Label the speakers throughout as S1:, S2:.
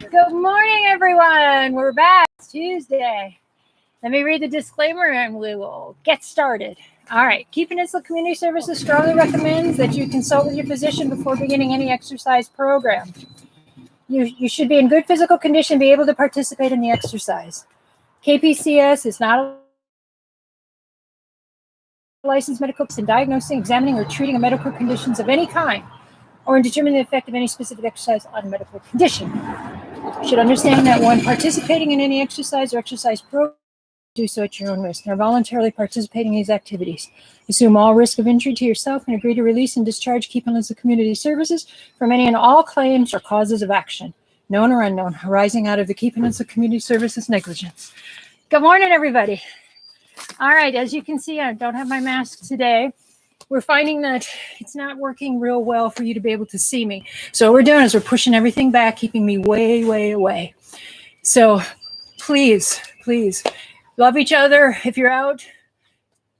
S1: Good morning, everyone. We're back. It's Tuesday. Let me read the disclaimer and we will get started. All right. Keep Peninsula Community Services strongly recommends that you consult with your physician before beginning any exercise program. You should be in good physical condition and be able to participate in the exercise. KPCS is not a licensed medical in diagnosing, examining, or treating a medical conditions of any kind, or in determining the effect of any specific exercise on a medical condition. You should understand that when participating in any exercise or exercise program, do so at your own risk and are voluntarily participating in these activities. Assume all risk of injury to yourself and agree to release and discharge Keep Peninsula Community Services from any and all claims or causes of action, known or unknown, arising out of the Keep Peninsula Community Services negligence. Good morning, everybody. All right, as you can see, I don't have my mask today. We're finding that it's not working real well for you to be able to see me. So what we're doing is we're pushing everything back, keeping me way, way away. So please, love each other. If you're out,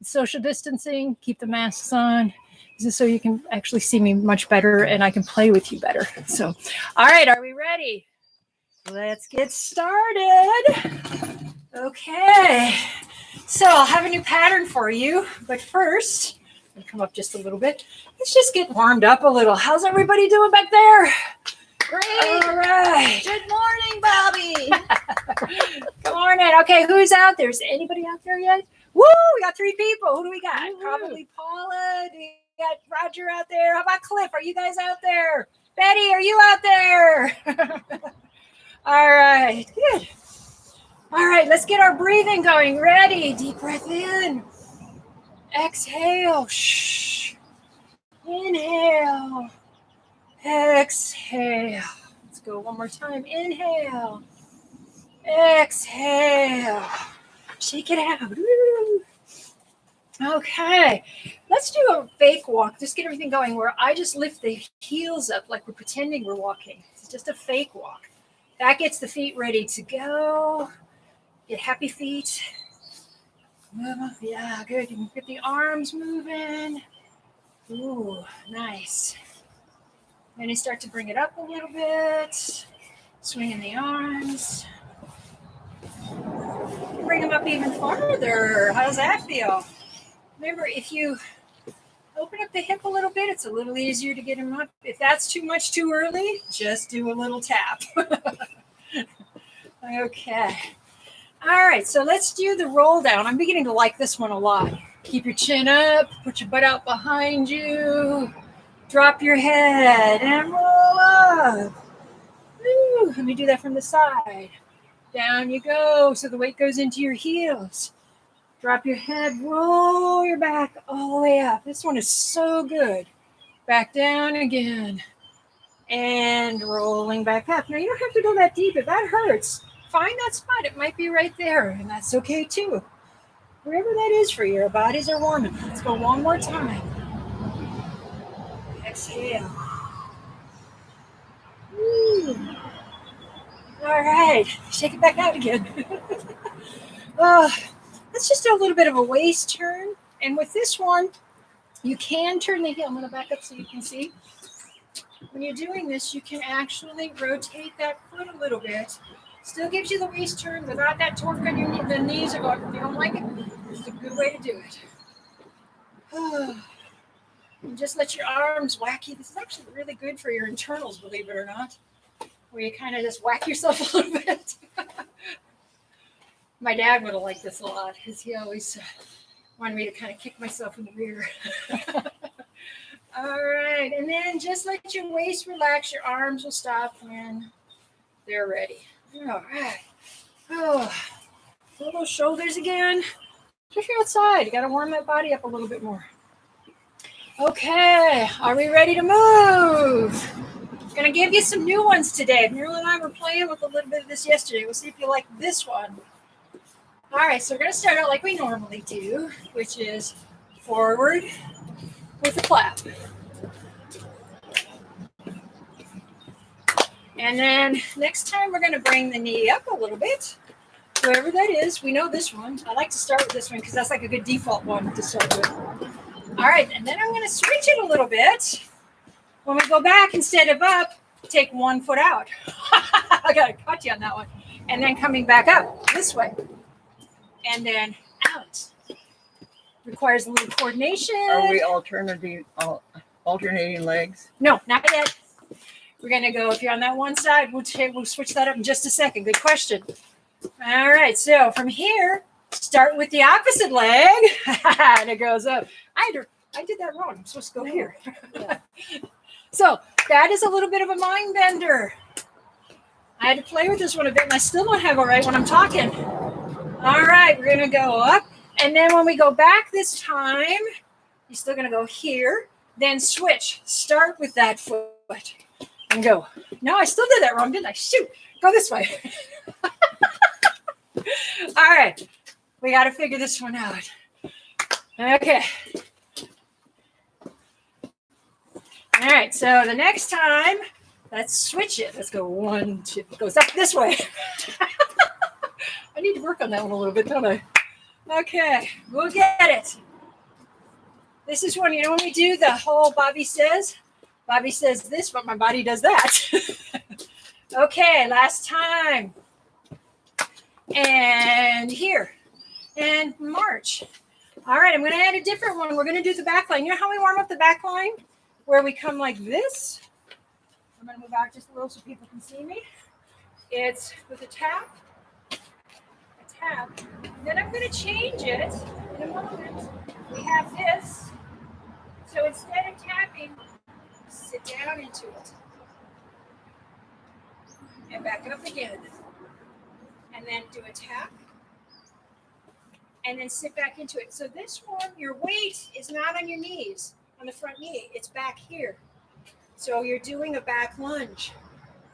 S1: social distancing, keep the masks on. This is so you can actually see me much better and I can play with you better. So, all right, are we ready? Let's get started. Okay, so I'll have a new pattern for you, but first, I'm gonna come up just a little bit. Let's just get warmed up a little. How's everybody doing back there?
S2: Great.
S1: All right.
S2: Good morning, Bobbi.
S1: Good morning. Okay, who's out there? Is anybody out there yet? Woo, we got 3 people. Who do we got?
S2: Woo-hoo.
S1: Probably Paula. We got Roger out there. How about Cliff? Are you guys out there? Betty, are you out there? All right, good. All right, let's get our breathing going. Ready? Deep breath in. Exhale. Shh. Inhale. Exhale. Let's go one more time. Inhale. Exhale. Shake it out. Woo. Okay. Let's do a fake walk. Just get everything going where I just lift the heels up like we're pretending we're walking. It's just a fake walk. That gets the feet ready to go. Get happy feet. Yeah, good. You can get the arms moving. Ooh, nice. Then you start to bring it up a little bit. Swinging the arms. Bring them up even farther. How does that feel? Remember, if you open up the hip a little bit, it's a little easier to get them up. If that's too much too early, just do a little tap. Okay. All right, so let's do the roll down. I'm beginning to like this one a lot. Keep your chin up, put your butt out behind you. Drop your head and roll up. Woo. Let me do that from the side. Down you go. So the weight goes into your heels. Drop your head, roll your back all the way up. This one is so good. Back down again. And rolling back up. Now you don't have to go that deep. If that hurts, find that spot. It might be right there. And that's okay too. Wherever that is for you, our bodies are warming. Let's go one more time. Exhale. Woo. All right, shake it back out again. Let's just do a little bit of a waist turn. And with this one, you can turn the heel. I'm going to back up so you can see. When you're doing this, you can actually rotate that foot a little bit. Still gives you the waist turn without that torque on your knee. The knees are going, if you don't like it, it's a good way to do it. And just let your arms whack you. This is actually really good for your internals, believe it or not, where you kind of just whack yourself a little bit. My dad would have liked this a lot because he always wanted me to kind of kick myself in the rear. All right, and then just let your waist relax. Your arms will stop when they're ready. All right. Oh, little shoulders again. If you're outside, you got to warm that body up a little bit more. Okay, are we ready to move? I'm going to give you some new ones today. Muriel and I were playing with a little bit of this yesterday. We'll see if you like this one. All right, so we're going to start out like we normally do, which is forward with a clap. And then next time we're going to bring the knee up a little bit. Whoever that is, we know this one. I like to start with this one because that's like a good default one to start with. All right, and then I'm going to switch it a little bit. When we go back, instead of up, take 1 foot out. I got to cut you on that one. And then coming back up this way. And then out. Requires a little coordination.
S2: Are we alternating legs?
S1: No, not yet. We're going to go, if you're on that one side, we'll switch that up in just a second. Good question. All right, so from here, start with the opposite leg. And it goes up. I did that wrong. I'm supposed to go here.
S2: Yeah.
S1: So that is a little bit of a mind bender. I had to play with this one a bit, and I still don't have it right when I'm talking. All right, we're going to go up. And then when we go back this time, you're still going to go here. Then switch. Start with that foot and go. No, I still did that wrong, didn't I? Shoot. Go this way. All right. We got to figure this one out. Okay. All right. So the next time, let's switch it. Let's go 1, 2. It goes up this way. I need to work on that one a little bit, don't I? Okay. We'll get it. This is when, when we do the whole Bobbi says this, but my body does that. Okay, last time. And here. And march. All right, I'm going to add a different one. We're going to do the back line. You know how we warm up the back line? Where we come like this. I'm going to move out just a little so people can see me. It's with a tap. Then I'm going to change it in a moment. We have this. So instead of tapping, sit down into it. And back up again. And then do a tap. And then sit back into it. So this one, your weight is not on your knees, on the front knee. It's back here. So you're doing a back lunge.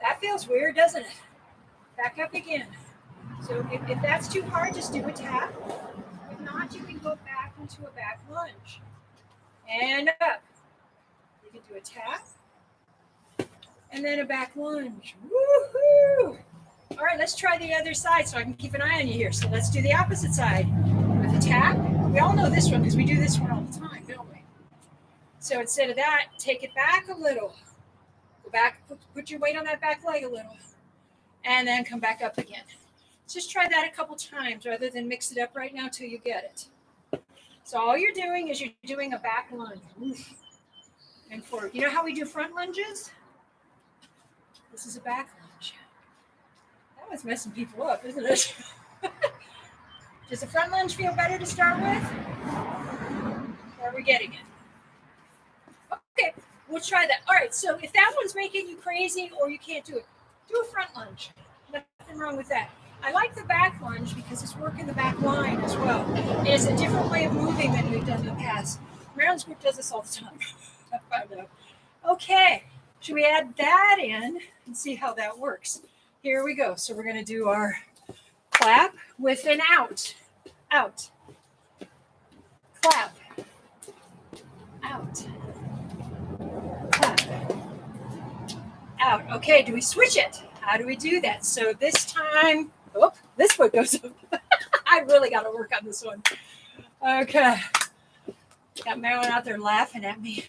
S1: That feels weird, doesn't it? Back up again. So if that's too hard, just do a tap. If not, you can go back into a back lunge. And up. You can do a tap. And then a back lunge. Woohoo! All right, let's try the other side so I can keep an eye on you here. So let's do the opposite side. With a tap. We all know this one because we do this one all the time, don't we? So instead of that, take it back a little. Go back, put your weight on that back leg a little. And then come back up again. Just try that a couple times rather than mix it up right now till you get it. So all you're doing is you're doing a back lunge. And forward. You know how we do front lunges? This is a back lunge. That one's messing people up, isn't it? Does the front lunge feel better to start with? Or are we getting it? Okay, we'll try that. All right, so if that one's making you crazy or you can't do it, do a front lunge. Nothing wrong with that. I like the back lunge because it's working the back line as well. It is a different way of moving than we've done in the past. Marilyn's group does this all the time. I found out. Okay, should we add that in and see how that works? Here we go. So we're going to do our clap with an out. Out. Clap. Out. Clap. Out. Okay, do we switch it? How do we do that? So this time, this foot goes up. I really got to work on this one. Okay. Got Marilyn out there laughing at me.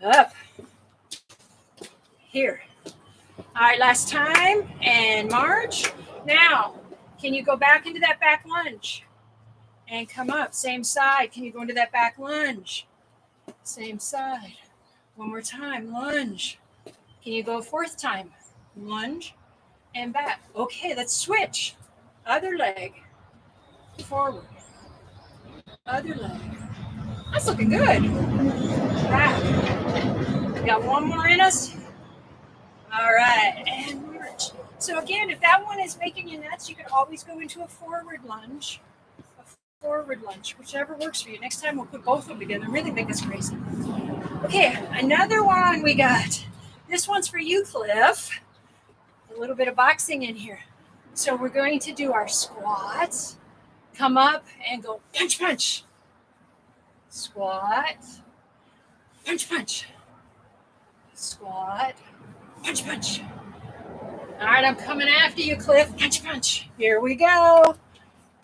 S1: Up. Here. All right, last time. And march. Now, can you go back into that back lunge? And come up. Same side. Can you go into that back lunge? Same side. One more time. Lunge. Can you go a fourth time? Lunge and back. Okay, let's switch. Other leg. Forward. Other leg. That's looking good. Back. We got one more in us. All right, and march. So again, if that one is making you nuts, you can always go into a forward lunge. A forward lunge, whichever works for you. Next time we'll put both of them together and really make us crazy. Okay, another one we got. This one's for you, Cliff. A little bit of boxing in here. So we're going to do our squats. Come up and go punch, punch. Squat. Punch, punch. Squat. Punch, punch. All right, I'm coming after you, Cliff. Punch, punch. Here we go.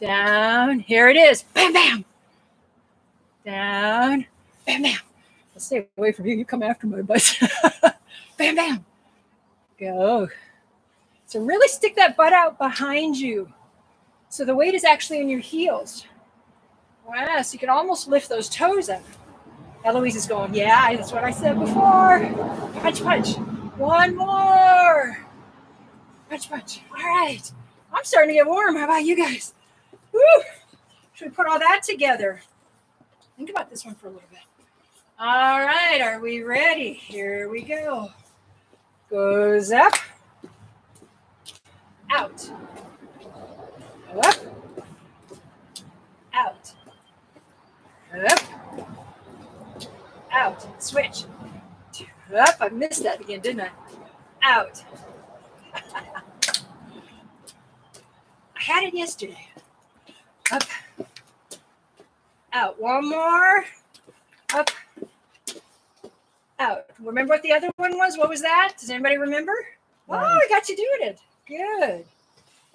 S1: Down. Here it is. Bam, bam. Down. Bam, bam. I'll stay away from you. You come after my butt. Bam, bam. Go. So really stick that butt out behind you. So the weight is actually in your heels. Wow, so you can almost lift those toes up. Eloise is going, yeah, that's what I said before. Punch, punch. One more. Punch, punch. All right. I'm starting to get warm. How about you guys? Woo. Should we put all that together? Think about this one for a little bit. All right, are we ready? Here we go. Goes up. Out. Up. Out. Up. Out. Switch. Up. I missed that again, didn't I? Out. I had it yesterday. Up. Out. One more. Up. Out. Remember what the other one was? What was that? Does anybody remember? Oh, I got you doing it. Good.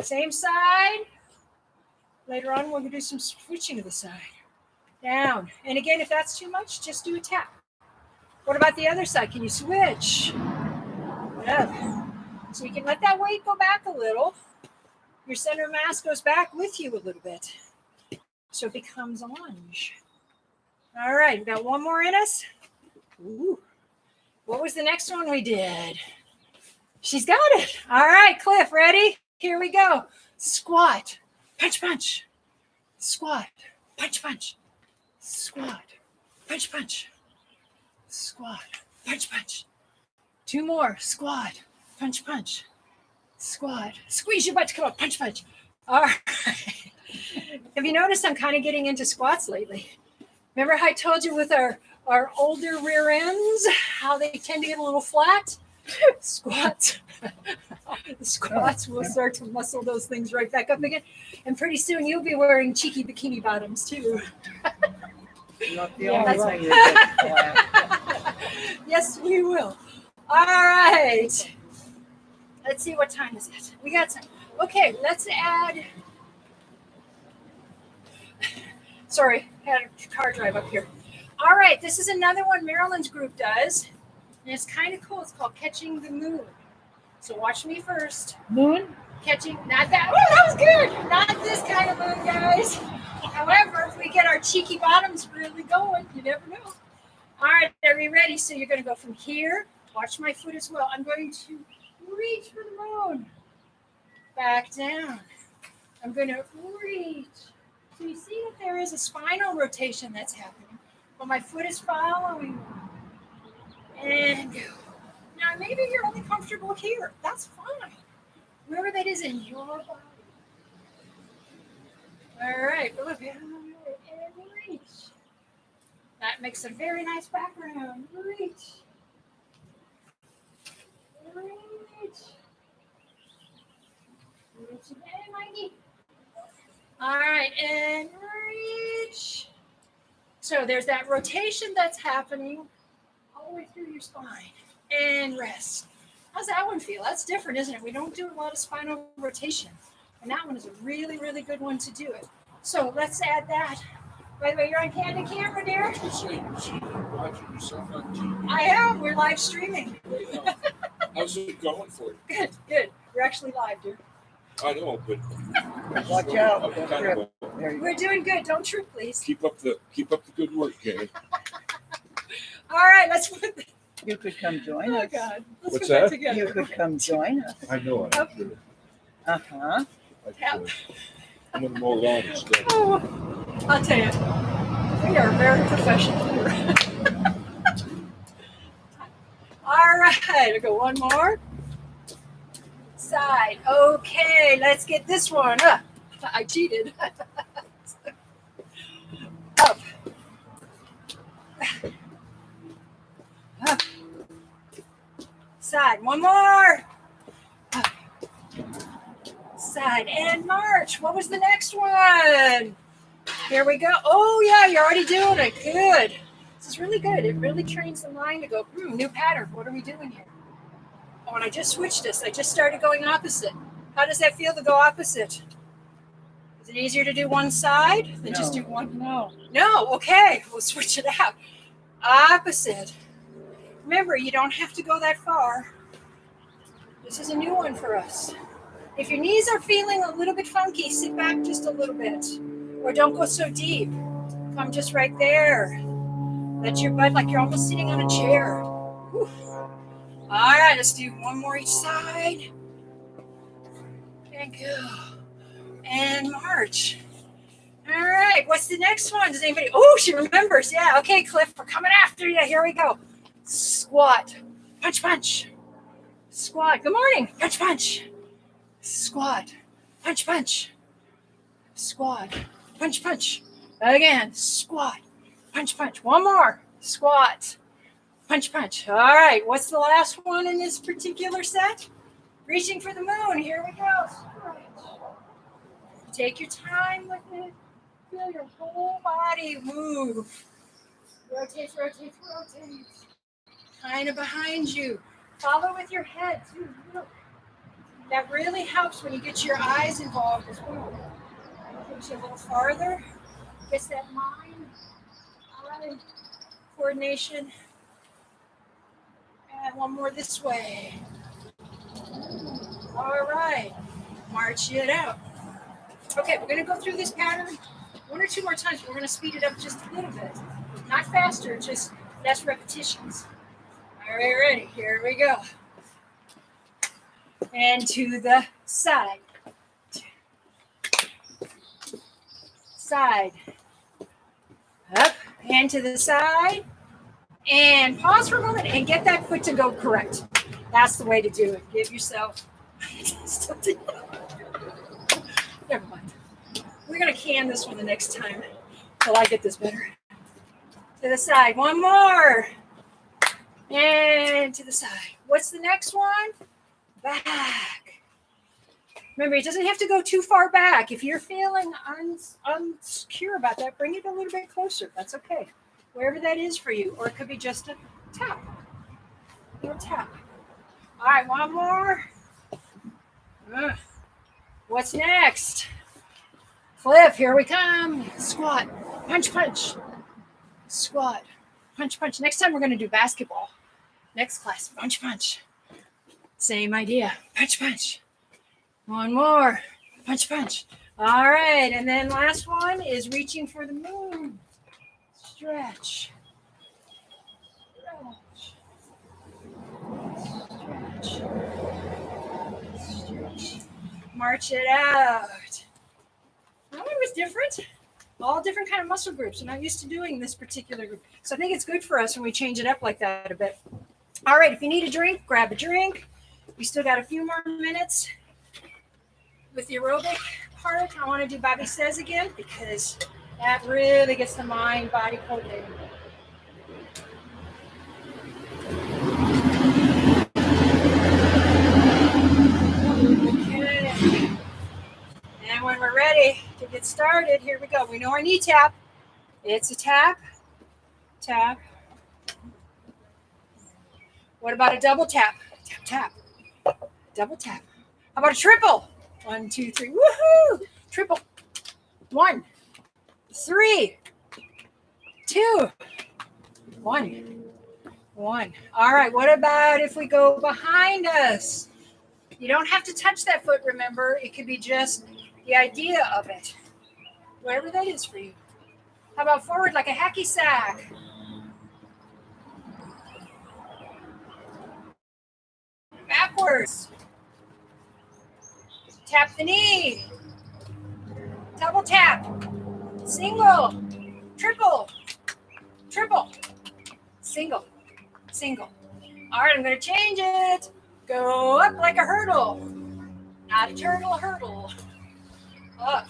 S1: Same side. Later on, we'll do some switching to the side. Down. And again, if that's too much, just do a tap. What about the other side? Can you switch? Up. So you can let that weight go back a little. Your center of mass goes back with you a little bit. So it becomes a lunge. All right, we got one more in us. Ooh. What was the next one we did? She's got it. All right, Cliff, ready? Here we go. Squat. Punch, punch. Squat. Punch, punch. Squat. Punch, punch. Squat. Punch, punch. Two more. Squat. Punch, punch. Squat. Squeeze your butt to come up. Punch, punch. All right. Have you noticed I'm kind of getting into squats lately? Remember how I told you with our older rear ends, how they tend to get a little flat? Squats. The squats will start to muscle those things right back up again. And pretty soon you'll be wearing cheeky bikini bottoms too.
S3: Not the only one you get flat.
S1: Yes, we will. All right. Let's see, what time is it? We got time. Okay, let's add. Sorry, had a car drive up here. All right, this is another one Marilyn's group does. And it's kind of cool. It's called Catching the Moon. So watch me first.
S3: Moon?
S1: Catching, not that. Oh, that was good. Not this kind of moon, guys. However, if we get our cheeky bottoms really going, you never know. All right, are we ready? So you're going to go from here. Watch my foot as well. I'm going to reach for the moon. Back down. I'm going to reach. So you see that there is a spinal rotation that's happening, but my foot is following. And go. Now, maybe you're only comfortable here. That's fine. Wherever that is in your body. All right. Look. And reach. That makes a very nice background. Reach. Reach. Reach again, Mikey. All right. And reach. So there's that rotation that's happening all the way through your spine. And rest. How's that one feel? That's different, isn't it? We don't do a lot of spinal rotation. And that one is a really, really good one to do it. So let's add that. By the way, you're on candid camera, dear?
S4: Watching yourself on TV.
S1: I am. We're live streaming.
S4: How's it going for you?
S1: Good, good. We're actually live, dear.
S4: I know, but
S3: Watch out.
S4: I'm
S3: Don't
S4: kind
S3: trip.
S4: of
S3: There you go.
S1: We're doing good. Don't trip, please.
S4: keep up the good work, Karen.
S1: All right, let's put the,
S3: You could come join
S1: oh,
S3: us.
S1: God. Let's
S4: What's
S1: put that
S4: that?
S1: together.
S3: You could come join us.
S4: I know.
S3: Uh-huh.
S4: I'm gonna mow lawn instead.
S1: Oh, I'll tell you, we are very professional here. All right, I'll go one more. Side. Okay, let's get this one. I cheated. Up. Up. Side. One more. Up. Side and march. What was the next one? Here we go. Oh, yeah, you're already doing it. Good. This is really good. It really trains the mind to go, new pattern. What are we doing here? Oh, and I just switched this. I just started going opposite. How does that feel to go opposite? Is it easier to do one side than just do one? No. No, okay. We'll switch it out. Opposite. Remember, you don't have to go that far. This is a new one for us. If your knees are feeling a little bit funky, sit back just a little bit. Or don't go so deep. Come just right there. Let your butt like you're almost sitting on a chair. Whew. All right, let's do one more each side. And go. And march. All right, what's the next one? Does anybody? Oh, she remembers. Yeah, okay, Cliff, we're coming after you. Here we go. Squat. Punch, punch. Squat. Good morning. Punch, punch. Squat. Punch, punch. Squat. Punch, punch. Again. Squat. Punch, punch. One more. Squat. Punch, punch. All right, what's the last one in this particular set? Reaching for the moon. Here we go. Take your time with it. Feel your whole body move. Rotate, rotate, rotate. Kind of behind you. Follow with your head, too. Look. That really helps when you get your eyes involved as well. Takes you a little farther. Gets that mind-eye coordination. And one more this way. All right. March it out. Okay, we're going to go through this pattern one or two more times. We're going to speed it up just a little bit. Not faster, just less repetitions. All right, ready? Here we go. And to the side. Side. Up and to the side. And pause for a moment and get that foot to go correct. That's the way to do it. Give yourself. Never mind. We're going to can this one the next time till I get this better. To the side. One more. And to the side. What's the next one? Back. Remember, it doesn't have to go too far back. If you're feeling unsecure about that, bring it a little bit closer. That's okay. Wherever that is for you. Or it could be just a tap. A little tap. All right, one more. What's next? Cliff, here we come. Squat. Punch, punch. Squat. Punch, punch. Next time we're going to do basketball. Next class. Punch, punch. Same idea. Punch, punch. One more. Punch, punch. All right. And then last one is reaching for the moon. Stretch. Stretch. Stretch. March it out. That one was different. All different kind of muscle groups. I'm not used to doing this particular group. So I think it's good for us when we change it up like that a bit. All right, if you need a drink, grab a drink. We still got a few more minutes with the aerobic part. I want to do Bobbi Says again because that really gets the mind-body coordinated. Okay. And when we're ready to get started, here we go. We know our knee tap. It's a tap, tap. What about a double tap? Tap, tap. Double tap. How about a triple? 1, 2, 3. Woohoo! Triple. 1, 3, 2, 1, 1. All right. What about if we go behind us? You don't have to touch that foot, remember. It could be just the idea of it. Whatever that is for you. How about forward like a hacky sack? Backwards. Tap the knee. Double tap. Single. Triple. Triple. Single. Single. All right, I'm going to change it. Go up like a hurdle. Not a turtle, a hurdle. Up.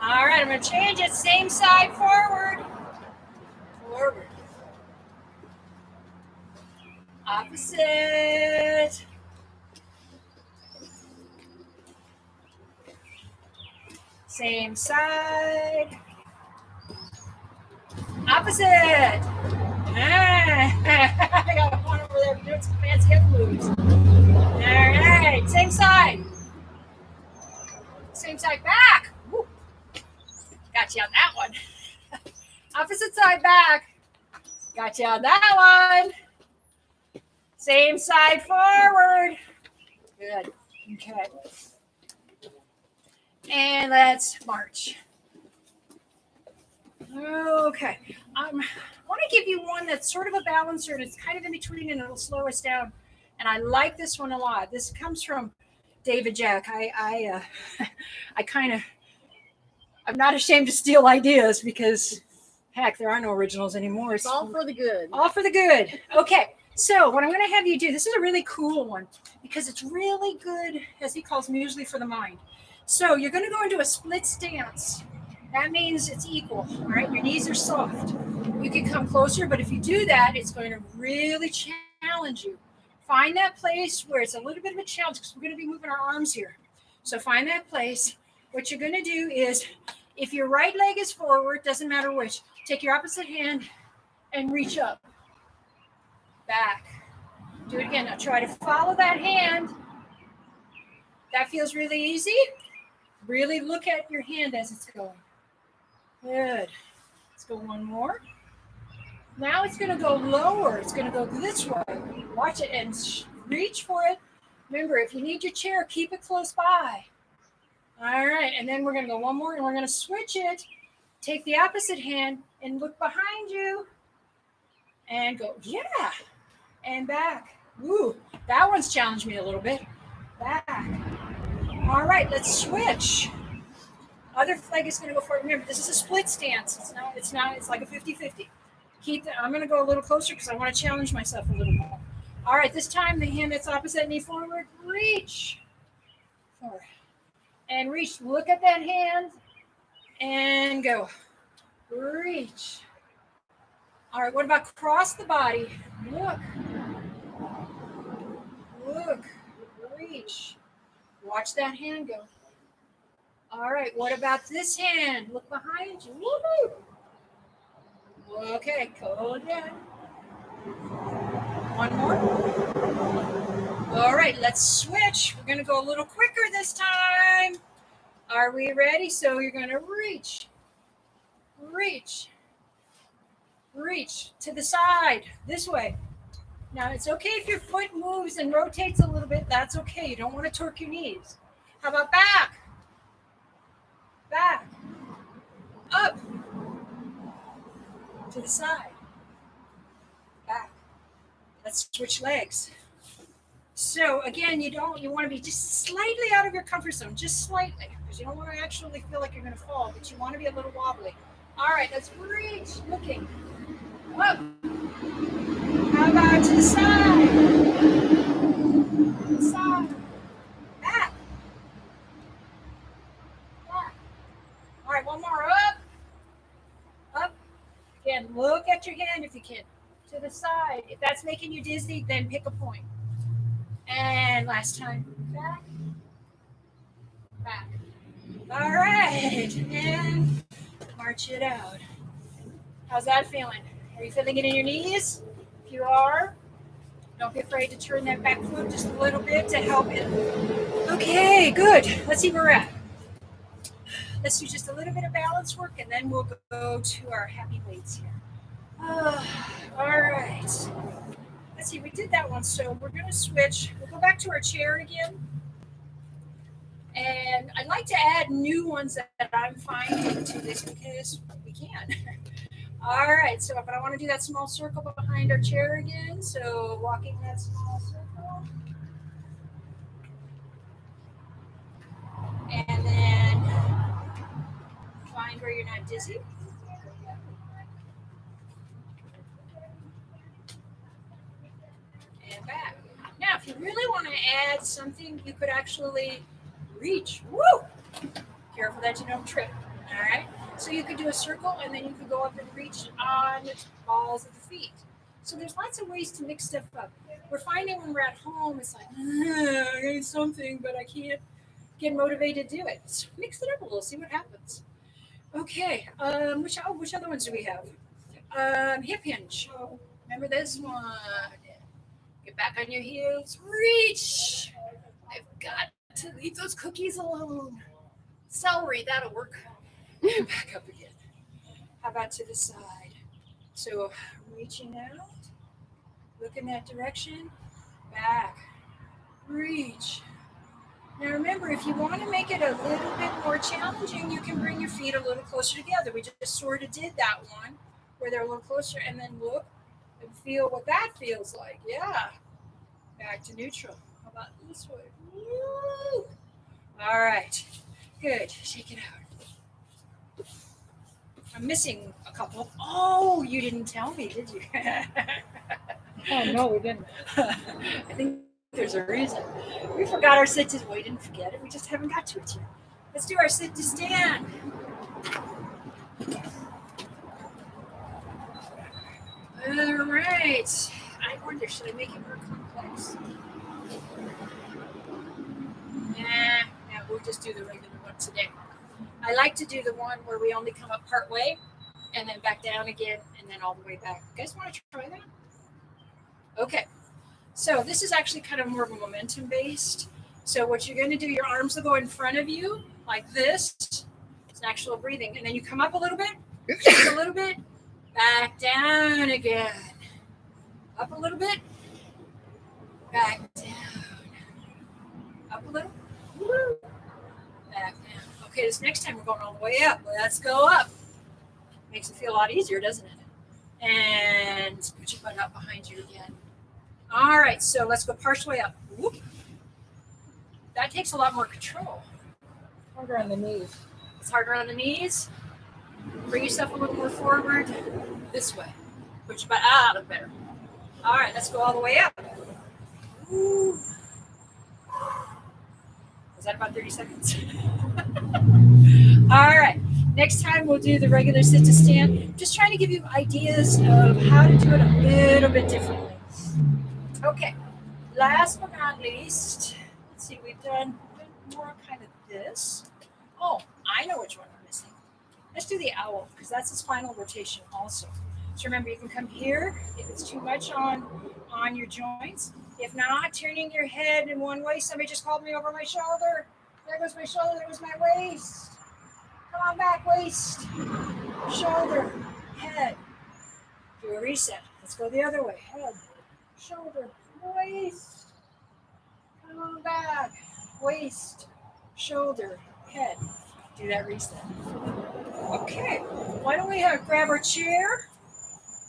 S1: All right, I'm going to change it. Same side forward. Forward. Opposite. Same side. Opposite. I got one over there doing some fancy other moves. All right, same side. Same side back. Woo. Got you on that one. Opposite side back. Got you on that one. Same side forward. Good. Okay. And let's march. Okay. I want to give you one that's sort of a balancer and it's kind of in between and it'll slow us down. And I like this one a lot. This comes from David Jack. I kind of, I'm not ashamed to steal ideas because heck, there are no originals anymore.
S2: It's all for the good.
S1: All for the good. Okay. So what I'm going to have you do, this is a really cool one because it's really good, as he calls muesli for the mind. So you're going to go into a split stance. That means it's equal. All right. Your knees are soft. You can come closer, but if you do that, it's going to really challenge you. Find that place where it's a little bit of a challenge because we're going to be moving our arms here. So find that place. What you're going to do is, if your right leg is forward, doesn't matter which, take your opposite hand and reach up. Back. Do it again. Now try to follow that hand. That feels really easy. Really look at your hand as it's going. Good. Let's go one more. Now it's going to go lower. It's going to go this way. Watch it and reach for it. Remember, if you need your chair, keep it close by. All right. And then we're going to go one more and we're going to switch it. Take the opposite hand and look behind you and go, yeah, and back. Ooh, that one's challenged me a little bit. Back. All right, let's switch. Other leg is going to go forward. Remember, this is a split stance. It's like a 50-50. I'm going to go a little closer because I want to challenge myself a little more. All right, this time the hand that's opposite knee forward, reach. Forward. And reach. Look at that hand and go. Reach. All right, what about cross the body? Look. Look. Reach. Watch that hand go. All right, what about this hand? Look behind you. Woo-hoo. Okay, go down. One more. All right, let's switch. We're going to go a little quicker this time. Are we ready? So you're going to reach. Reach. Reach to the side, this way. Now, it's okay if your foot moves and rotates a little bit. That's okay. You don't want to torque your knees. How about back? Back. Up. To the side. Back. Let's switch legs. So, again, you want to be just slightly out of your comfort zone, just slightly, because you don't want to actually feel like you're going to fall, but you want to be a little wobbly. All right, let's reach. Looking. Up. How about to the side? Side. Back. Back. All right, one more. Up. Up. Again, look at your hand if you can. To the side. If that's making you dizzy, then pick a point. And last time. Back. Back. All right. And march it out. How's that feeling? Are you feeling it in your knees? If you are, don't be afraid to turn that back foot just a little bit to help it. Okay, good. Let's see where we're at. Let's do just a little bit of balance work, and then we'll go to our happy weights here. All right. Let's see, we did that one, so we're going to switch. We'll go back to our chair again. And I'd like to add new ones that I'm finding to this because we can. All right, so but I want to do that small circle behind our chair again. So walking that small circle. And then find where you're not dizzy. And back. Now, if you really want to add something, you could actually reach. Woo! Careful that you don't trip. All right. So you could do a circle and then you could go up and reach on the balls of the feet. So there's lots of ways to mix stuff up. We're finding when we're at home, it's like, I need something, but I can't get motivated to do it. So mix it up a little, see what happens. Okay. Which other ones do we have? Hip hinge. Remember this one? Get back on your heels. Reach. I've got to leave those cookies alone. Celery, that'll work. Back up again. How about to the side? So reaching out, look in that direction, back, reach. Now remember, if you want to make it a little bit more challenging, you can bring your feet a little closer together. We just sort of did that one where they're a little closer, and then look and feel what that feels like. Yeah. Back to neutral. How about this way? Woo! All right. Good. Shake it out. I'm missing a couple. Oh, you didn't tell me, did you?
S2: Oh, no, we didn't.
S1: I think there's a reason. We forgot our sit to. We didn't forget it. We just haven't got to it yet. Let's do our sit to stand. All right. I wonder, should I make it more complex? Nah, we'll just do the regular one today. I like to do the one where we only come up part way and then back down again and then all the way back. You guys want to try that? Okay. So this is actually kind of more of a momentum based. So what you're going to do, your arms will go in front of you like this. It's actual breathing. And then you come up a little bit, a little bit, back down again. Up a little bit, back down. Up a little, back down. Okay, this next time we're going all the way up. Let's go up. Makes it feel a lot easier, doesn't it? And put your butt out behind you again. All right, so let's go partial way up. Whoop. That takes a lot more control.
S2: Harder on the knees.
S1: It's harder on the knees. Bring yourself a little more forward. This way. Put your butt out a little better. All right, let's go all the way up. Ooh. Was that about 30 seconds? All right. Next time we'll do the regular sit to stand. Just trying to give you ideas of how to do it a little bit differently. Okay. Last but not least, let's see, we've done more kind of this. Oh, I know which one I'm missing. Let's do the owl because that's a spinal rotation also. So remember, you can come here if it's too much on your joints. If not, turning your head in one way. Somebody just called me over my shoulder. There goes my shoulder. There goes my waist. Come on back, waist, shoulder, head. Do a reset. Let's go the other way. Head, shoulder, waist. Come on back, waist, shoulder, head. Do that reset. Okay. Why don't we grab our chair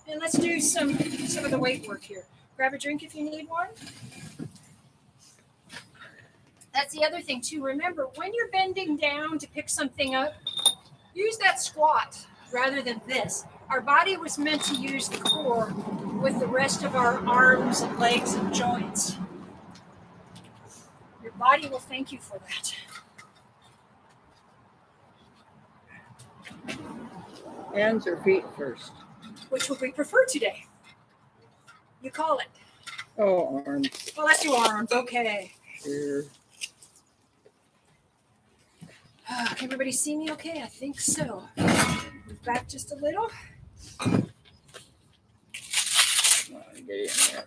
S1: and let's do some of the weight work here. Grab a drink if you need one. That's the other thing too. Remember, when you're bending down to pick something up, use that squat rather than this. Our body was meant to use the core with the rest of our arms and legs and joints. Your body will thank you for that.
S3: Hands or feet first?
S1: Which would we prefer today? You call it.
S3: Oh, arms.
S1: Well, let's do arms. Okay.
S3: Sure.
S1: Can everybody see me okay? I think so. Move back just a little.
S3: Come on, get in there.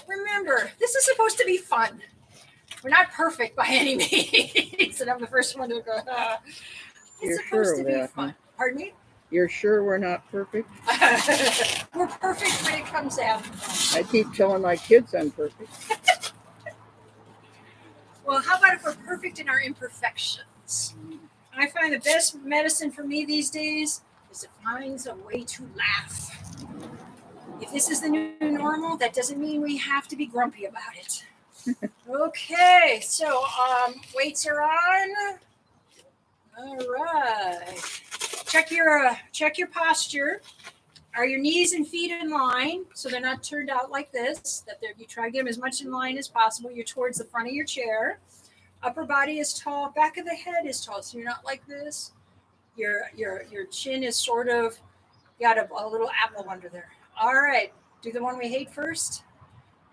S1: Remember, this is supposed to be fun. We're not perfect by any means. And I'm the first one to go, It's
S3: You're
S1: supposed
S3: sure
S1: to
S3: of
S1: be
S3: that,
S1: fun.
S3: huh?
S1: Pardon me?
S3: You're sure we're not perfect?
S1: We're perfect when it comes down.
S3: I keep telling my kids I'm perfect.
S1: Well, how about if we're perfect in our imperfections? I find the best medicine for me these days is to find a way to laugh. If this is the new normal, that doesn't mean we have to be grumpy about it. Okay, so weights are on. All right. Check your posture. Are your knees and feet in line so they're not turned out like this? You try to get them as much in line as possible. You're towards the front of your chair. Upper body is tall. Back of the head is tall. So you're not like this. Your chin is sort of got a little apple under there. All right. Do the one we hate first.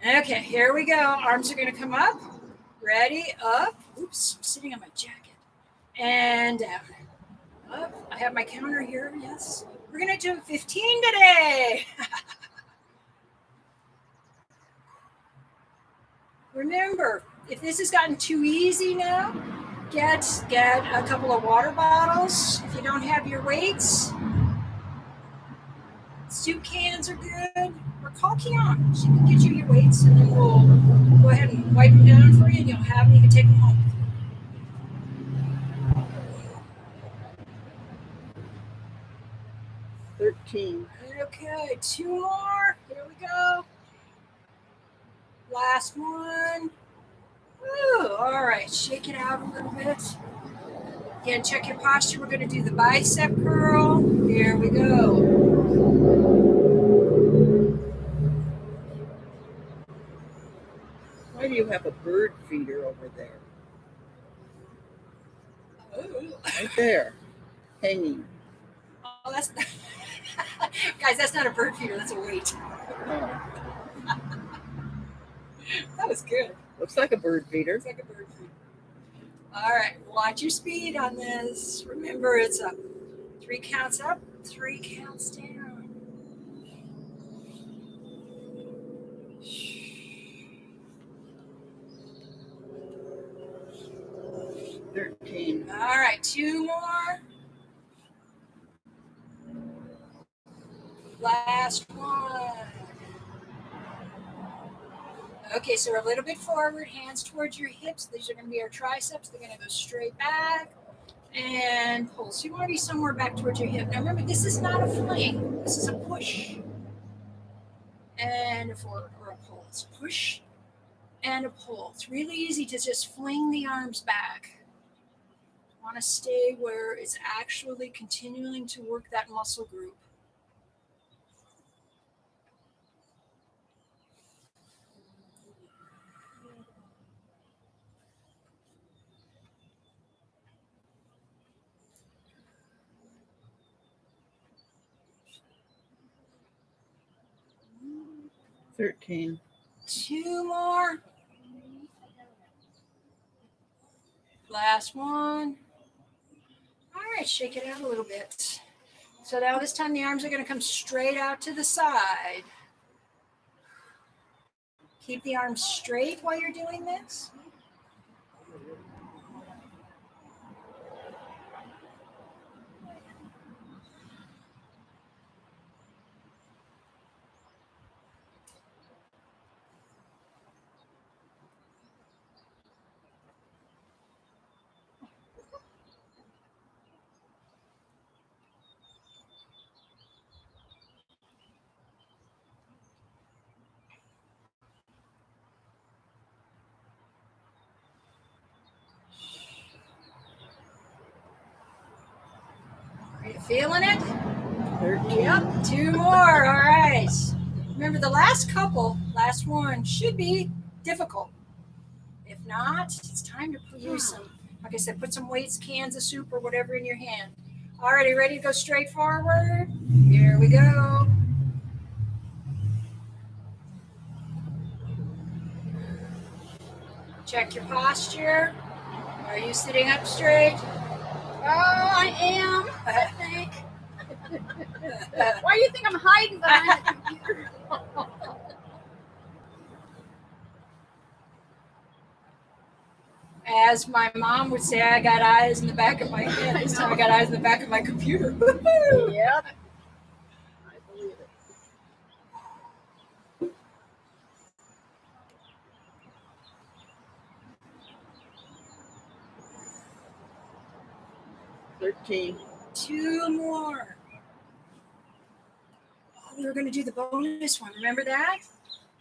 S1: Okay, here we go. Arms are going to come up. Ready? Up. Oops, I'm sitting on my jacket. And down. Up. I have my counter here. Yes. We're going to do 15 today. Remember, if this has gotten too easy now, get a couple of water bottles. If you don't have your weights, Soup cans are good. Or call Kiana. She can get you your weights, and then we'll go ahead and wipe them down for you, and you'll have them. You can take them home.
S3: 13.
S1: Okay, 2 more. Here we go. Last one. Woo, all right, shake it out a little bit. Again, check your posture. We're going to do the bicep curl. Here we go.
S3: Why do you have a bird feeder over there?
S1: Ooh.
S3: Right there, hanging.
S1: Oh, that's guys. That's not a bird feeder. That's a weight.
S3: Oh,
S1: That was good.
S3: looks like a bird feeder.
S1: It's like a bird feeder. All right, watch your speed on this. Remember, it's a 3 counts up, 3 counts down.
S3: 13.
S1: All right, 2 more. Last one. Okay, so we're a little bit forward, hands towards your hips. These are going to be our triceps. They're going to go straight back and pull. So you want to be somewhere back towards your hip. Now remember, this is not a fling. This is a push and a forward or a pull. It's a push and a pull. It's really easy to just fling the arms back. Want to stay where it's actually continuing to work that muscle group.
S3: – 13.
S1: 2 more. Last one. All right, shake it out a little bit. So now this time the arms are going to come straight out to the side. Keep the arms straight while you're doing this. Are you feeling it?
S3: 13.
S1: Yep, 2 more. All right. Remember, the last one should be difficult. If not, it's time to use some, like I said, put some weights, cans of soup, or whatever in your hand. All right, are you ready to go straight forward? Here we go. Check your posture. Are you sitting up straight?
S2: Oh, I am, I think. Why do you think I'm hiding behind the computer?
S1: As my mom would say, I got eyes in the back of my head. This time I got eyes in the back of my computer.
S2: Yep. I believe it.
S3: $13.
S1: 2 more. Oh, we were going to do the bonus one. Remember that?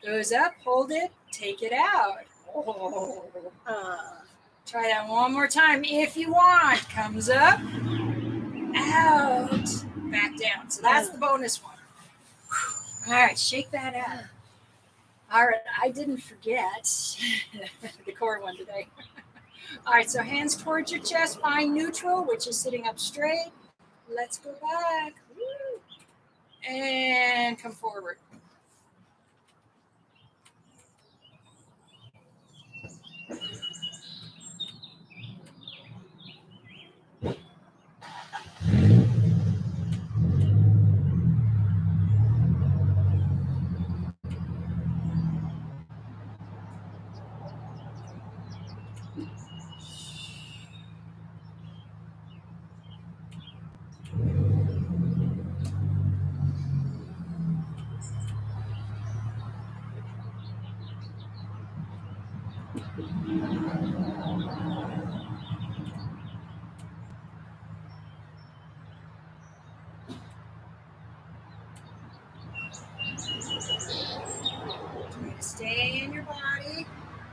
S1: Goes up, hold it, take it out. Oh. Try that one more time if you want. Comes up, out, back down. So that's the bonus one. All right, shake that out. All right, I didn't forget the core one today. All right, so hands towards your chest, find neutral, which is sitting up straight. Let's go back. And come forward. Stay in your body.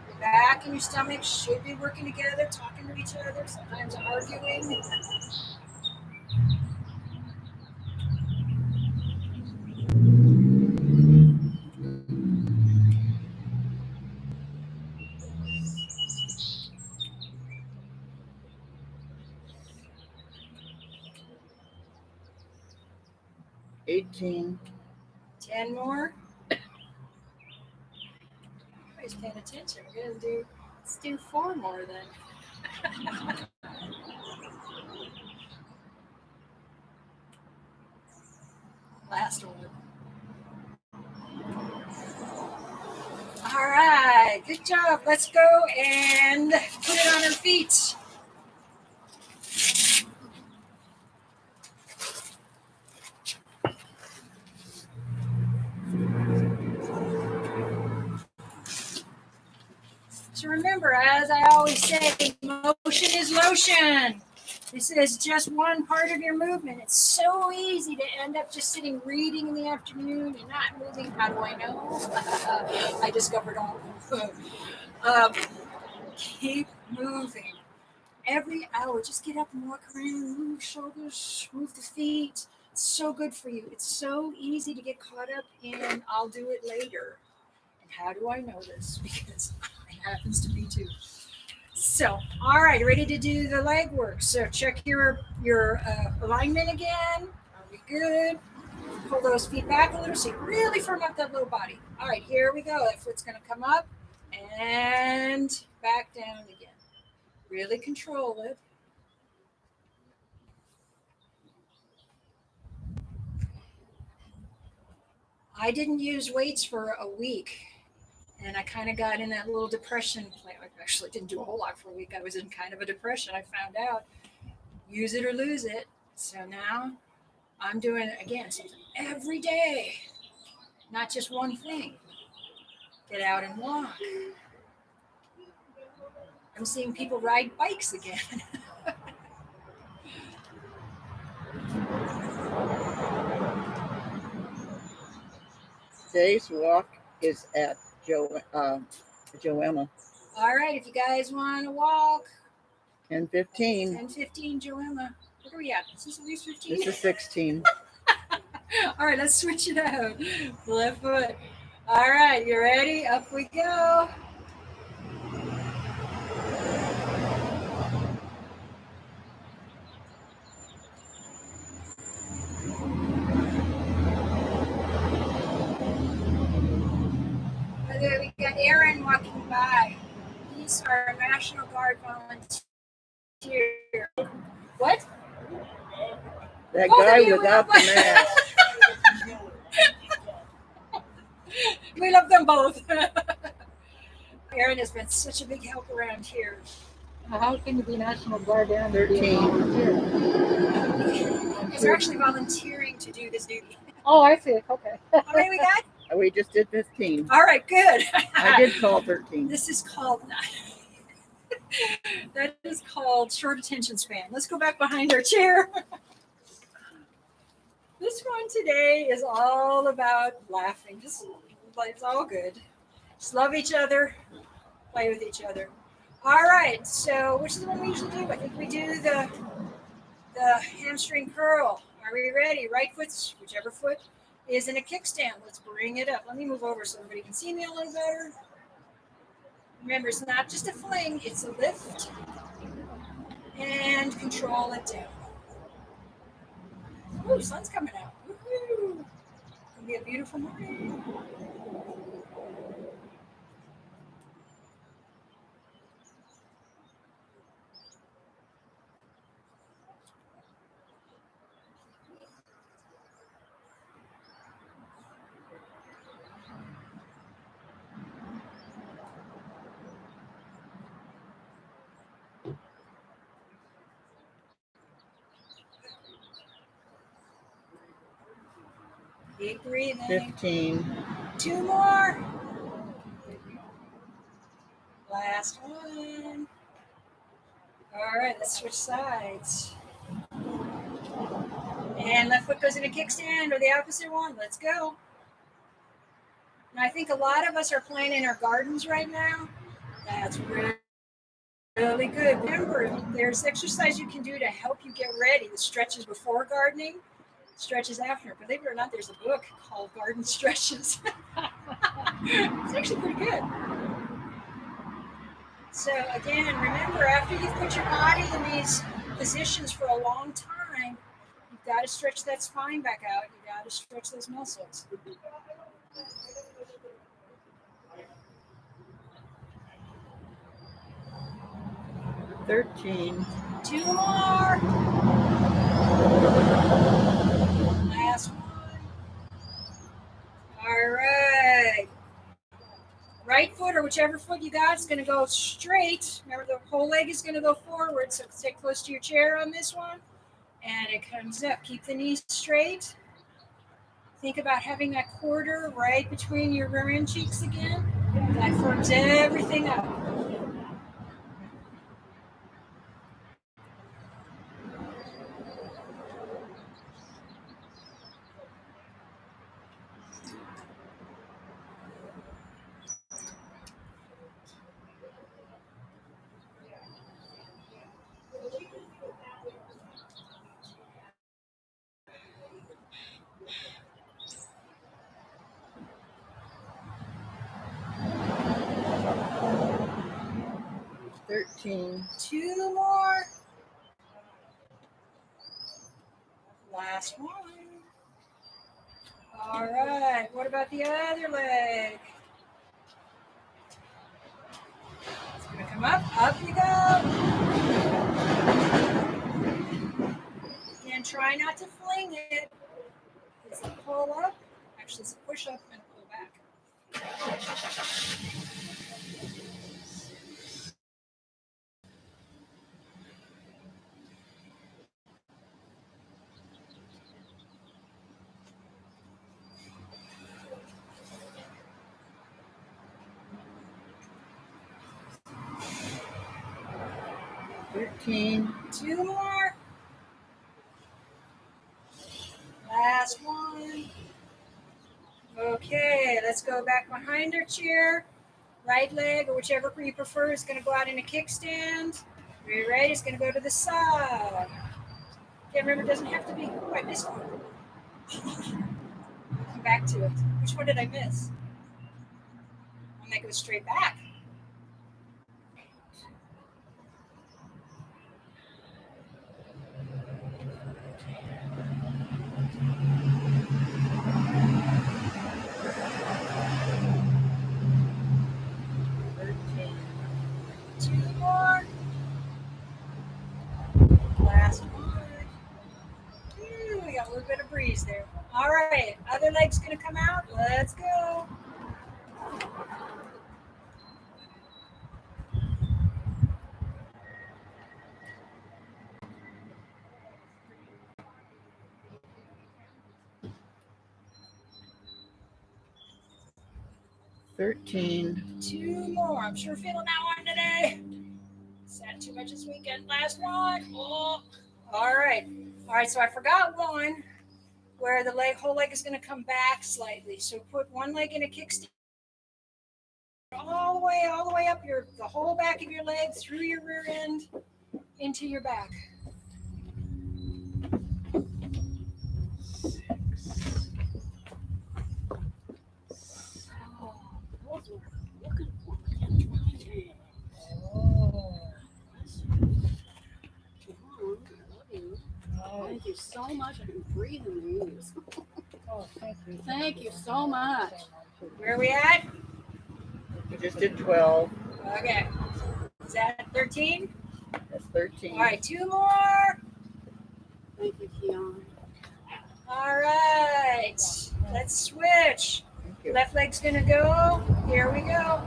S1: Your back and your stomach should be working together, talking to each other, sometimes arguing.
S3: $18.
S1: 10 more. Everybody's paying attention. Let's do 4 more then. Last one. All right, good job. Let's go and put it on our feet. So remember, as I always say, motion is lotion. This is just one part of your movement. It's so easy to end up just sitting reading in the afternoon and not moving. How do I know? I discovered all. Keep moving. Every hour, just get up and walk around, move shoulders, move the feet. It's so good for you. It's so easy to get caught up in, I'll do it later. And how do I know this? Because it happens to be too. So, all right, ready to do the leg work. So check your alignment again. Are we good? Pull those feet back a little so you really firm up that low body. All right, here we go. That foot's going to come up and back down again. Really control it. I didn't use weights for a week. And I kind of got in that little depression. I actually didn't do a whole lot for a week. I was in kind of a depression. I found out use it or lose it. So now I'm doing it again something every day, not just one thing. Get out and walk. I'm seeing people ride bikes again.
S3: Today's walk is at Joemma.
S1: All right, if you guys want to walk,
S3: 10:15.
S1: 10:15, Joemma. What are we at? Is this at least 15?
S3: This is 16.
S1: All right, let's switch it out. Left foot. All right, you ready? Up we go. We got Aaron walking by. He's our National Guard volunteer. What?
S3: That guy without the mask.
S1: We love them both. Aaron has been such a big help around here.
S5: How can you be National Guard and
S3: 13.
S1: Because they're actually volunteering to do this duty.
S5: Oh, I see. Okay.
S1: How many we got?
S3: We just did 15.
S1: All right, good.
S3: I did call 13.
S1: This is called that is called short attention span. Let's go back behind our chair. This one today is all about laughing. Just it's all good. Just love each other, play with each other. All right. So which is the one we usually do? I think we do the hamstring curl. Are we ready? Right foot, whichever foot is in a kickstand. Let's bring it up. Let me move over so everybody can see me a little better. Remember, it's not just a fling, it's a lift. And control it down. Ooh, sun's coming out. Woo-hoo. It'll be a beautiful morning. Big breathing.
S3: 15.
S1: 2 more. Last one. All right, let's switch sides. And left foot goes in a kickstand or the opposite one. Let's go. Now, I think a lot of us are playing in our gardens right now. That's really good. Remember, there's exercise you can do to help you get ready. The stretches before gardening, stretches after. Believe it or not, there's a book called Garden Stretches. It's actually pretty good. So again, remember, after you've put your body in these positions for a long time, you've got to stretch that spine back out. You've got to stretch those muscles.
S3: $13.
S1: 2 more. Last one. All right. Right foot or whichever foot you got is going to go straight. Remember, the whole leg is going to go forward, so stay close to your chair on this one. And it comes up. Keep the knees straight. Think about having that quarter right between your rear end cheeks again. That firms everything up.
S3: $13.
S1: 2 more. Last one. All right. What about the other leg? It's going to come up. Up you go. And try not to fling it. It's a pull up. Actually, it's a push up and pull back.
S3: $13.
S1: 2 more. Last one. Okay, let's go back behind our chair. Right leg, or whichever you prefer, is going to go out in a kickstand. Your right is going to go to the side. Okay, remember, it doesn't have to be quite this one. Come back to it. Which one did I miss? One that goes straight back. Two more. Last one. We got a little bit of breeze there. All right, other leg's going to come out. Let's go.
S3: $13.
S1: 2 more. I'm sure feeling that one today. Sat too much this weekend. Last one. Oh. All right. All right, so I forgot one where the whole leg is going to come back slightly. So put one leg in a kickstand all the way up the whole back of your leg through your rear end into your back.
S2: Thank you so much. I've been breathing these.
S5: Oh, thank you.
S2: Thank you so much.
S1: Where are we at?
S3: We just did 12.
S1: Okay. Is that 13?
S3: That's 13.
S1: All right, 2 more.
S2: Thank you, Keon.
S1: All right. Let's switch.
S3: Thank you.
S1: Left leg's going to go. Here we go.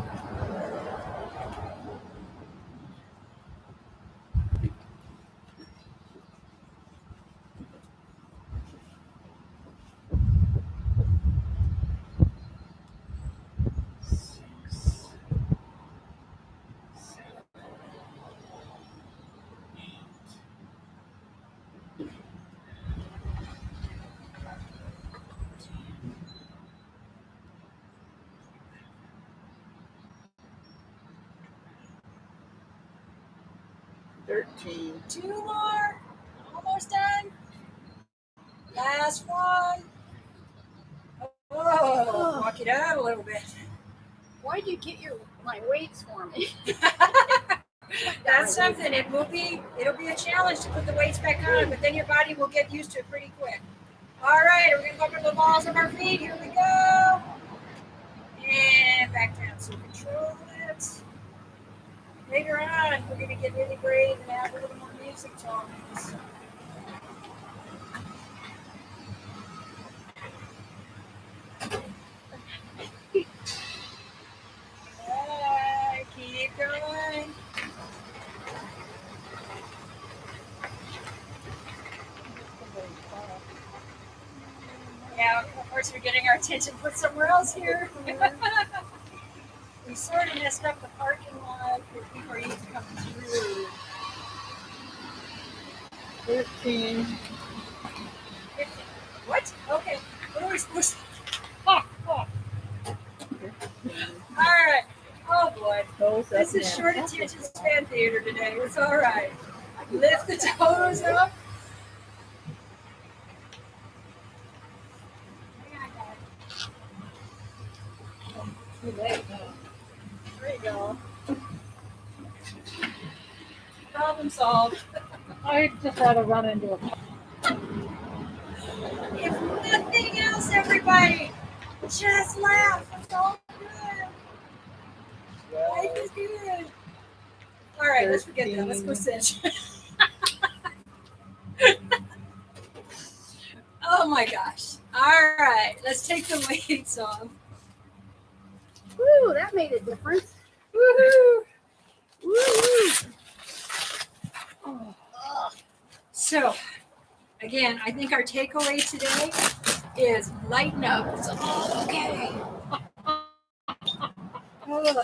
S3: 13.
S1: 2 more. Almost done. Last one. Oh, walk it out a little bit.
S2: Why'd you get my weights for me?
S1: That's something. It'll be a challenge to put the weights back on, but then your body will get used to it pretty quick. All right, we're gonna go over the balls of our feet. Here we go. And back down. So control it. Later on, we're gonna get really brave and add a little more music tones. Alright, keep going. Yeah, of course, we're getting our attention put somewhere else here. We sort of messed up the parking lot where people are used to come through.
S5: 13.
S1: 15. What? Okay. What are we supposed to? Oh. All right. Oh boy.
S3: Toes up
S1: This is
S3: now.
S1: short attention span theater today. It's all right. Lift the toes up.
S5: Too late now.
S1: There you go. Problem solved.
S5: I just had to run into a car.
S1: If nothing else, everybody, just laugh. It's all good. Life is good. All right, let's forget that. Let's go sit. Oh my gosh. All right, let's take the weights off.
S2: Woo, that made a difference.
S1: Woohoo!
S2: Woo-woo.
S1: So, again, I think our takeaway today is lighten up. It's all okay. Oh,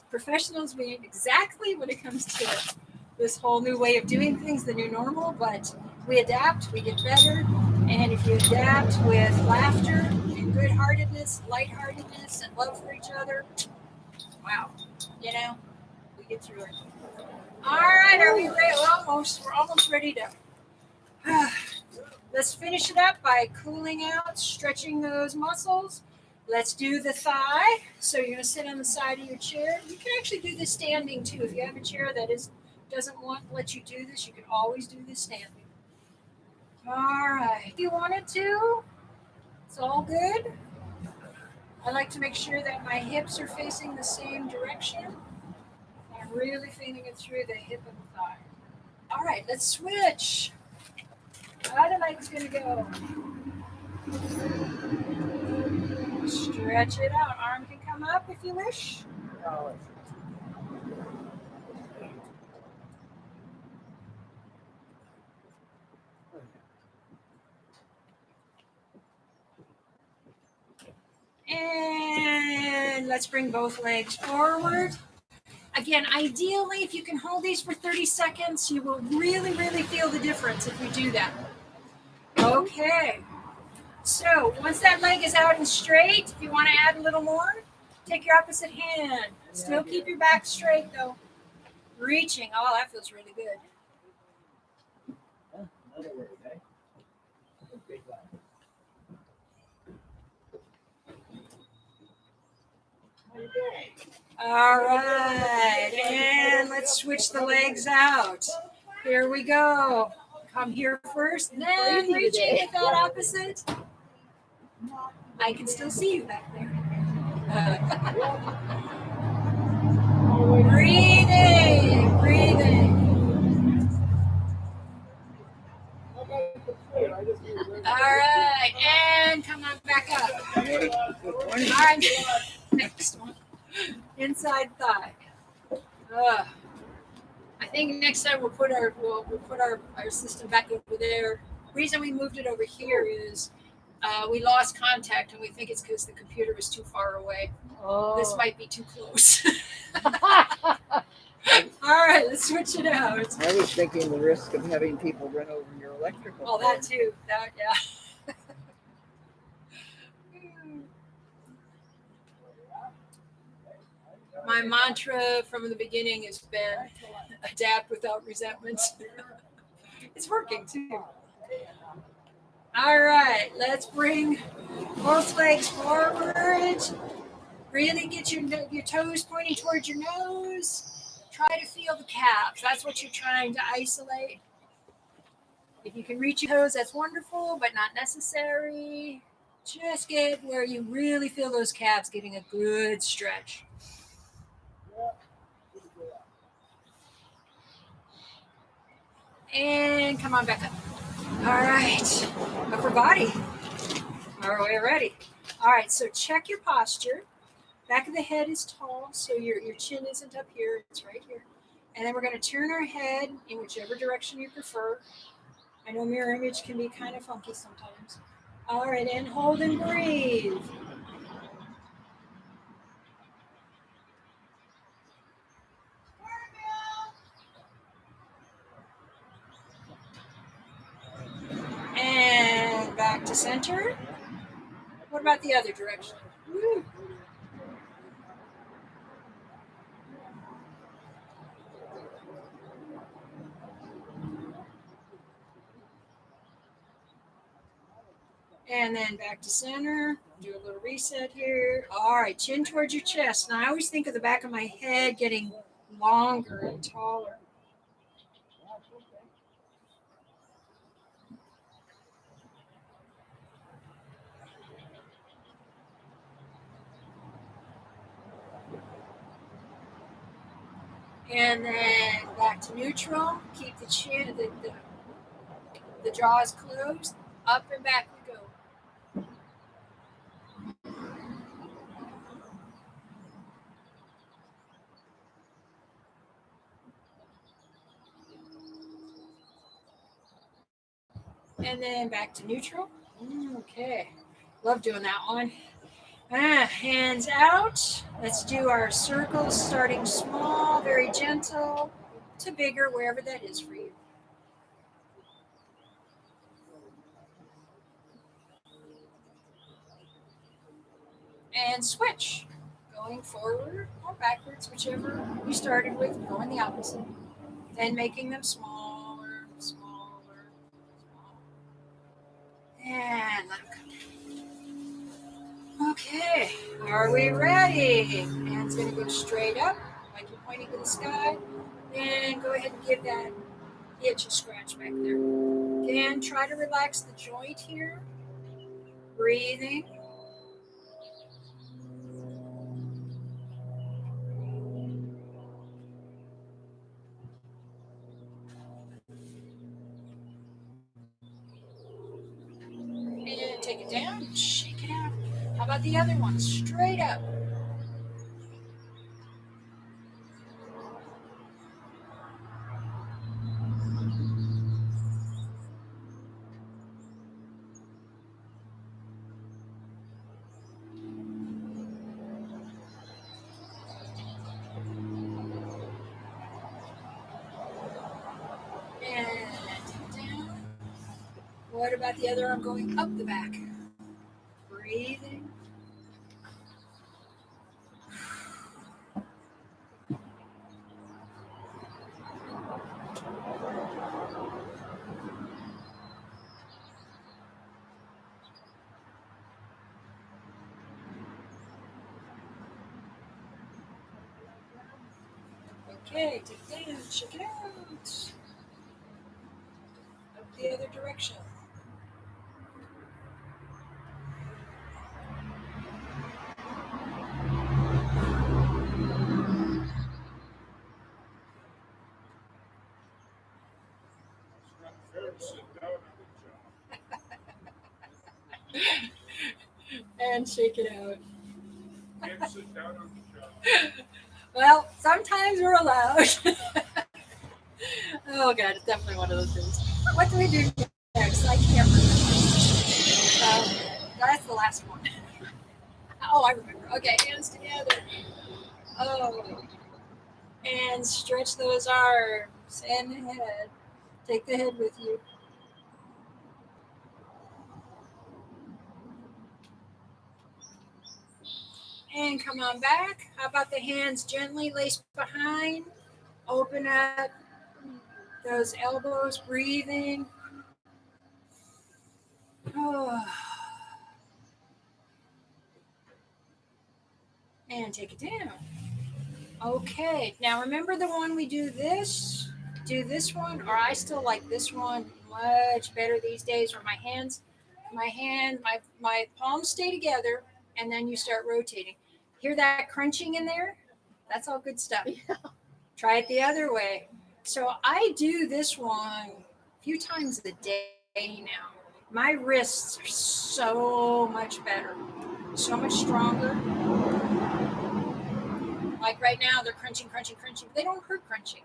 S1: professionals mean exactly when it comes to this whole new way of doing things, the new normal, but we adapt, we get better, and if you adapt with laughter and good-heartedness, lightheartedness, and love for each other, wow, we get through it. All right, are we ready? We're almost ready to. Let's finish it up by cooling out, stretching those muscles. Let's do the thigh. So you're going to sit on the side of your chair. You can actually do this standing too. If you have a chair that doesn't want to let you do this, you can always do this standing. All right. If you wanted to, it's all good. I like to make sure that my hips are facing the same direction. I'm really feeling it through the hip and the thigh. All right, let's switch. Other leg's going to go. Stretch it out. Arm can come up if you wish. And let's bring both legs forward. Again, ideally, if you can hold these for 30 seconds, you will really, really feel the difference if you do that. Okay. So once that leg is out and straight, if you want to add a little more, take your opposite hand. Still keep your back straight, though. Reaching. Oh, that feels really good.
S3: Another word, eh? Big one.
S1: All right. And let's switch the legs out. Here we go. Come here first, then reaching with that opposite. I can still see you back there. Breathing, breathing. All right, and come on back up. All right, next one. Inside thigh. I think next time we'll put our system back over there. Reason we moved it over here is we lost contact, and we think it's because the computer was too far away.
S5: Oh.
S1: This might be too close. All right, let's switch it out.
S3: I was thinking the risk of having people run over your electrical.
S1: Oh, that too. That, yeah. My mantra from the beginning has been adapt without resentment. It's working too. All right, let's bring both legs forward. Really get your toes pointing towards your nose. Try to feel the calves. That's what you're trying to isolate. If you can reach your toes, that's wonderful, but not necessary. Just get where you really feel those calves getting a good stretch. And come on back up. All right, upper body. All right, ready. All right, so check your posture. Back of the head is tall, so your chin isn't up here, it's right here. And then we're going to turn our head in whichever direction you prefer. I know mirror image can be kind of funky sometimes. All right, and hold and breathe. And back to center. What about the other direction? Woo. And then back to center. Do a little reset here. All right, chin towards your chest. Now I always think of the back of my head getting longer and taller. And then back to neutral. Keep the chin, the jaws closed. Up and back we go. And then back to neutral. Okay. Love doing that one. Hands out. Let's do our circles starting small, very gentle, to bigger, wherever that is for you. And switch. Going forward or backwards, whichever you started with, going the opposite. Then making them smaller, smaller, smaller. And let them come. Okay, are we ready? Hands gonna go straight up, like you're pointing to the sky. And go ahead and give that itch a scratch back there. Again, try to relax the joint here. Breathing. And take it down, shake it out. How about the other one? Straight up. And take it down. What about the other arm going up the back? Breathing. Okay, take it down, shake it out. Up the other direction.
S4: It's not fair to sit down on the job.
S1: And shake it out.
S4: Can't sit down on the job.
S1: Well, sometimes we're allowed. Oh god, it's definitely one of those things. What do we do next? I can't remember. That's the last one. Oh, I remember. Okay, hands together. Oh, and stretch those arms and the head. Take the head with you. And come on back. How about the hands gently laced behind? Open up those elbows, breathing. Oh. And take it down. Okay, now remember the one we do this one, or I still like this one much better these days where my palms stay together and then you start rotating. Hear that crunching in there? That's all good stuff. Try it the other way. So I do this one a few times a day now. My wrists are so much better, so much stronger. Like right now, they're crunching, but they don't hurt crunching.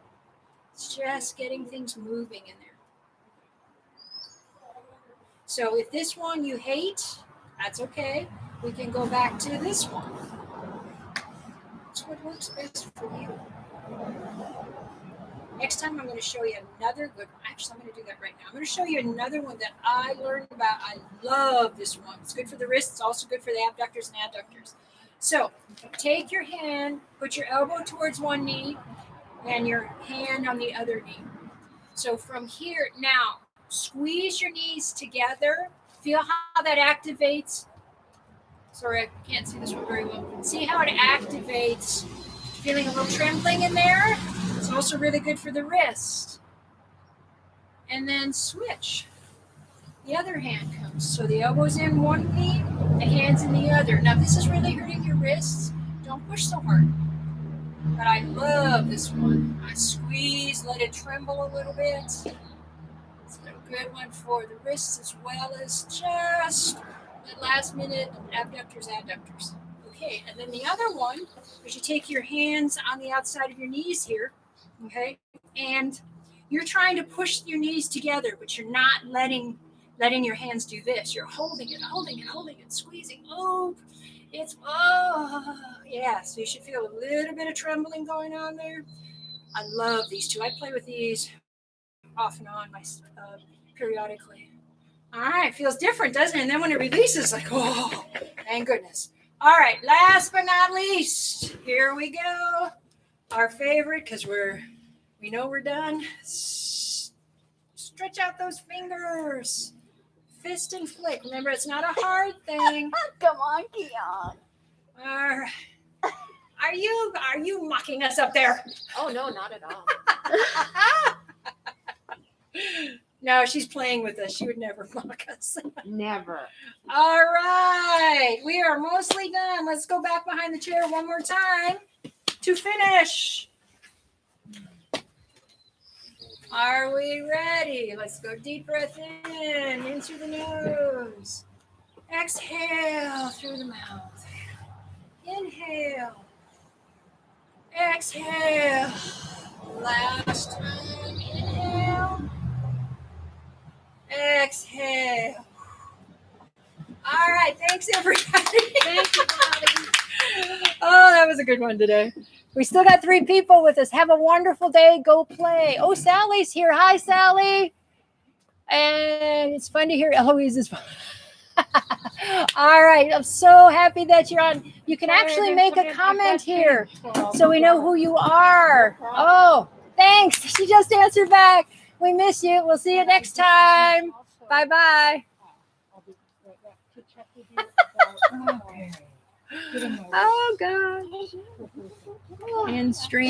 S1: It's just getting things moving in there. So if this one you hate, that's okay. We can go back to this one. It's what works best for you. Next time I'm going to show you another good one. Actually, I'm going to do that right now. I'm going to show you another one that I learned about. I love this one. It's good for the wrists. It's also good for the abductors and adductors. So take your hand, put your elbow towards one knee and your hand on the other knee. So from here, now squeeze your knees together. Feel how that activates. Sorry, I can't see this one very well. See how it activates. Feeling a little trembling in there. It's also really good for the wrist. And then switch. The other hand comes. So the elbow's in one knee, the hand's in the other. Now, if this is really hurting your wrists, don't push so hard. But I love this one. I squeeze, let it tremble a little bit. It's a good one for the wrists as well as just the last minute abductors, adductors. Okay, and then the other one is you take your hands on the outside of your knees here, okay? And you're trying to push your knees together, but you're not letting your hands do this. You're holding it, squeezing. Oh, yeah. So you should feel a little bit of trembling going on there. I love these two. I play with these off and on periodically. All right, feels different, doesn't it? And then when it releases, like, oh, thank goodness. All right, last but not least, here we go. Our favorite, because we know we're done. Stretch out those fingers. Fist and flick. Remember, it's not a hard thing.
S2: Come on, Keon.
S1: All right. Are you mocking us up there?
S2: Oh, no, not at all.
S1: No, she's playing with us. She would never mock us.
S2: Never.
S1: All right. We are mostly done. Let's go back behind the chair one more time to finish. Are we ready? Let's go deep breath in through the nose. Exhale through the mouth. Inhale. Exhale. Last time. Inhale. Exhale. All right. Thanks, everybody.
S2: Thank you, Bobbi.
S1: Oh, that was a good one today. We still got 3 people with us. Have a wonderful day. Go play. Oh, Sally's here. Hi, Sally. And it's fun to hear Eloise's fun. All right. I'm so happy that you're on. You can actually make a comment here so we know who you are. Oh, thanks. She just answered back. We miss you. We'll see you next time. Bye-bye.
S5: I'll be right back to check with you about,
S1: Oh, God. And stream.